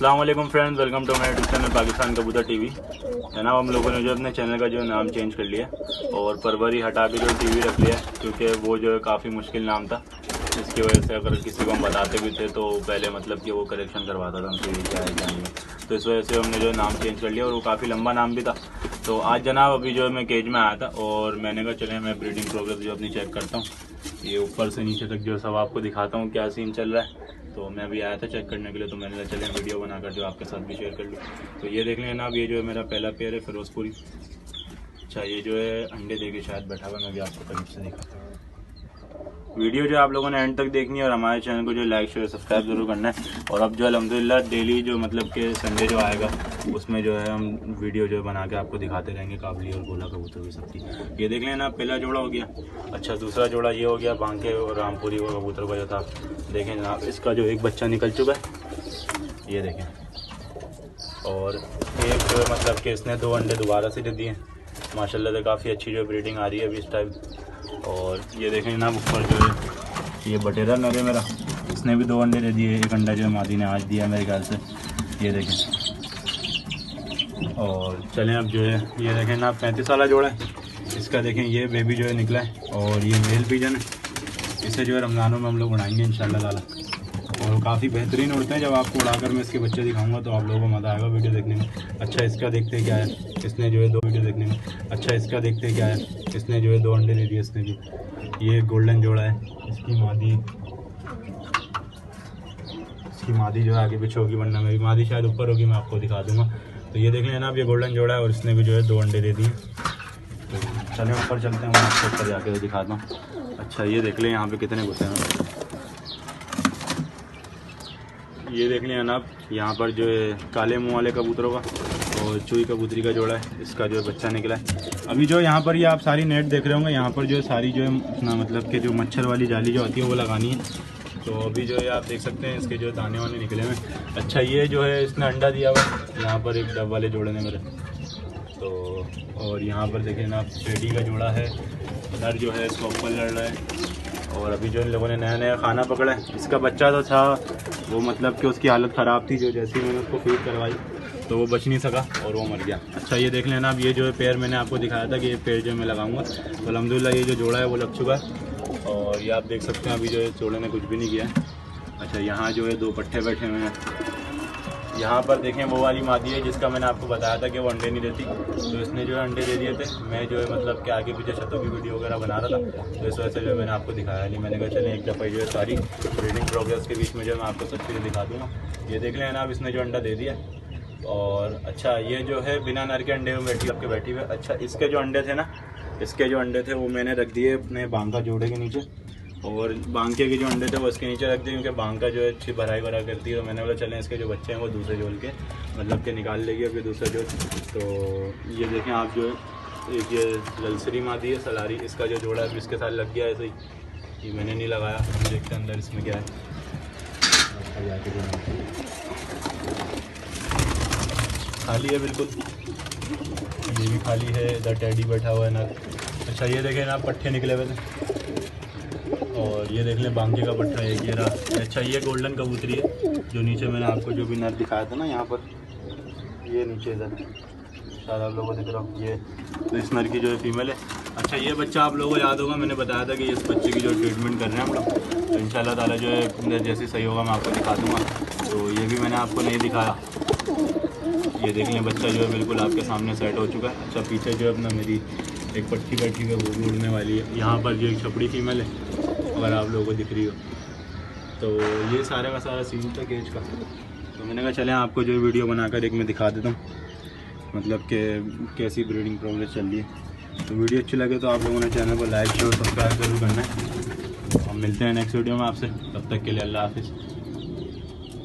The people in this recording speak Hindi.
अस्सलाम वालेकुम friends, welcome to my YouTube channel Pakistan कबूतर टीवी। जनाब हम लोगों ने जो अपने चैनल का जो नाम चेंज कर लिया और परवरी हटा के जो टीवी रख लिया, क्योंकि वो जो है काफ़ी मुश्किल नाम था। इसकी वजह से अगर किसी को हम बताते भी थे तो पहले मतलब कि वो करेक्शन करवाता था हमसे ये क्या है क्या नहीं है। तो इस वजह से हमने जो नाम चेंज कर लिया और वो काफ़ी लंबा नाम भी था। तो आज जनाब अभी जो है मैं केज में आया था और मैंने कहा चले मैं ब्रीडिंग प्रोग्रेस जो अपनी चेक करता हूँ, ये ऊपर से नीचे तक जो सब आपको दिखाता हूँ क्या सीन चल रहा है। तो मैं अभी आया था चेक करने के लिए, तो मैंने कहा चले वीडियो बनाकर जो आपके साथ भी शेयर कर लूँ। तो ये देख लें जनाब, ये जो है मेरा पहला पेयर है फिरोजपुरी। अच्छा, ये जो है अंडे दे के शायद बैठा हुआ, मैं भी आपको करीब से दिखाता हूँ। वीडियो जो आप लोगों ने एंड तक देखनी है और हमारे चैनल को जो लाइक शेयर सब्सक्राइब जरूर करना है। और अब जो अल्हम्दुलिल्लाह डेली जो मतलब कि संडे जो आएगा उसमें जो है हम वीडियो जो बना के आपको दिखाते रहेंगे काबली और गोला कबूतर की सबकी। ये देख लेना, पहला जोड़ा हो गया। अच्छा, दूसरा जोड़ा ये हो गया बांके और रामपुरी और कबूतर का जो था। देखें जनाब, इसका जो एक बच्चा निकल चुका है, ये देखें। और एक जो है मतलब कि इसने 2 अंडे दोबारा से दे दिए माशाल्लाह से। काफ़ी अच्छी जो ब्रीडिंग आ रही है अभी इस टाइम। और ये देखें जनाब, ऊपर जो है ये बटेरा नर है मेरा, इसने भी 2 अंडे दे दिए। एक अंडा जो है मादी ने आज दिया मेरे ख्याल से, ये देखें। और चलें अब जो है ये देखें ना, 35 वाला जोड़ा है। इसका देखें ये बेबी जो है निकला है और ये मेल पिजन है। इसे जो है रमज़ानों में हम लोग उड़ाएंगे इंशाल्लाह ताला। और काफ़ी बेहतरीन उड़ते हैं। जब आपको उड़ाकर मैं इसके बच्चे दिखाऊंगा तो आप लोगों को मज़ा आएगा वीडियो देखने में। अच्छा, इसका देखते हैं क्या है, इसने जो है 2 वीडियो देखने में। अच्छा, इसका देखते हैं क्या है, इसने जो है 2 अंडे दे दिए इसने भी। ये गोल्डन जोड़ा है, इसकी मादी जो है आगे पीछे होगी, वरना मेरी मादी शायद ऊपर होगी, मैं आपको दिखा दूंगा। तो ये देख लेना, अब ये गोल्डन जोड़ा है और इसने भी जो है 2 अंडे दे दिए। तो चलें ऊपर चलते हैं, मैं आपको ऊपर जाके दिखाता हूँ। अच्छा, ये देख लें यहाँ पे कितने घुसे हैं। ये देख लें जनाब, यहाँ पर जो है काले मुँह वाले कबूतरों का और चुई कबूतरी का जोड़ा है, इसका जो है बच्चा निकला है। अभी जो यहाँ पर ये आप सारी नेट देख रहे होंगे, यहाँ पर जो है सारी जो है अपना मतलब कि जो मच्छर वाली जाली जो आती है वो लगानी है। तो अभी जो है आप देख सकते हैं इसके जो दाने वाने निकले हुए। अच्छा, ये जो है इसने अंडा दिया हुआ यहाँ पर एक डब वाले जोड़े ने मेरे। तो और यहाँ पर देखें ना, पेडी का जोड़ा है, नर जो है इसको ऊपर लड़ रहा है। और अभी जो इन लोगों ने नया नया खाना पकड़ा है। इसका बच्चा तो था वो मतलब कि उसकी हालत ख़राब थी, जो जैसे ही मैंने उसको फीड करवाई तो वो बच नहीं सका और वो मर गया। अच्छा, ये देख लेना, अब ये जो है पेड़ मैंने आपको दिखाया था कि ये पेड़ जो मैं लगाऊंगा, तो अल्हम्दुलिल्लाह ये जो जोड़ा है वो लग चुका है। और ये आप देख सकते हैं अभी जो है जोड़े ने कुछ भी नहीं किया है। अच्छा, यहाँ जो है 2 पट्ठे बैठे हुए हैं। यहाँ पर देखें वो वाली मादी है जिसका मैंने आपको बताया था कि वो अंडे नहीं देती, तो इसने जो है अंडे दे दिए थे। मैं जो है मतलब कि आगे पीछे छतों की वीडियो वगैरह बना रहा था, तो इस वजह से जो है मैंने आपको दिखाया नहीं। मैंने कहा चलें एक दफ़ा जो है सारी ब्रीडिंग प्रोग्रेस के बीच में जो मैं आपको सब चीज़ें दिखा दूँगा। ये देख लें जनाब, इसने जो अंडा दे दिया। और अच्छा, ये जो है बिना नर के अंडे में बैठी हुई। अच्छा, इसके जो अंडे थे ना, इसके जो अंडे थे वो मैंने रख दिए अपने बांका जोड़े के नीचे, और बांके के जो अंडे थे वो इसके नीचे रख दिए, क्योंकि बांका जो है अच्छी भराई करती है। तो मैंने बोला चलें इसके जो बच्चे हैं वो दूसरे जोल के मतलब के निकाल लेगी अभी दूसरा जोल। तो ये देखें आप, जो है एक ये ललसरी मादी है सलारी, इसका जो जोड़ा है इसके साथ लग गया ऐसे ही। ये मैंने नहीं लगाया, हम देखते हैं अंदर इसमें क्या है। खाली है बिल्कुल, ये भी खाली है। इधर टैडी बैठा हुआ है ना। अच्छा, ये देखें ना, पट्ठे निकले हुए थे। और ये देख लें बांके का पट्टा है ये रहा। अच्छा, ये गोल्डन कबूतरी है जो नीचे मैंने आपको जो भी नर दिखाया था ना, यहाँ पर ये नीचे इधर शायद आप लोगों को दिख रहा हूँ ये, तो इस नर की जो है फीमेल है। अच्छा, ये बच्चा आप लोगों को याद होगा, मैंने बताया था कि इस बच्चे की जो ट्रीटमेंट कर रहे हैं हम लोग, तो इंशाल्लाह ताला जो है जैसे सही होगा मैं आपको दिखा दूँगा। तो ये भी मैंने आपको नहीं दिखाया। ये देख लें बच्चा जो है बिल्कुल आपके सामने सेट हो चुका है। अच्छा, पीछे जो है अपना मेरी एक पट्टी बैठी है वो भी उड़ने वाली है। यहाँ पर जो एक छपड़ी फीमेल है अगर आप लोगों को दिख रही हो। तो ये सारे का सारा सीन था केज का। तो मैंने कहा चलें आपको जो वीडियो बनाकर एक मैं दिखा देता हूँ मतलब कि कैसी ब्रीडिंग प्रोग्रेस चल रही है। तो वीडियो अच्छी लगे तो आप लोगों ने चैनल को लाइक शेयर सब्सक्राइब जरूर करना है। हम मिलते हैं नेक्स्ट वीडियो में आपसे, तब तक के लिए अल्लाह हाफिज़।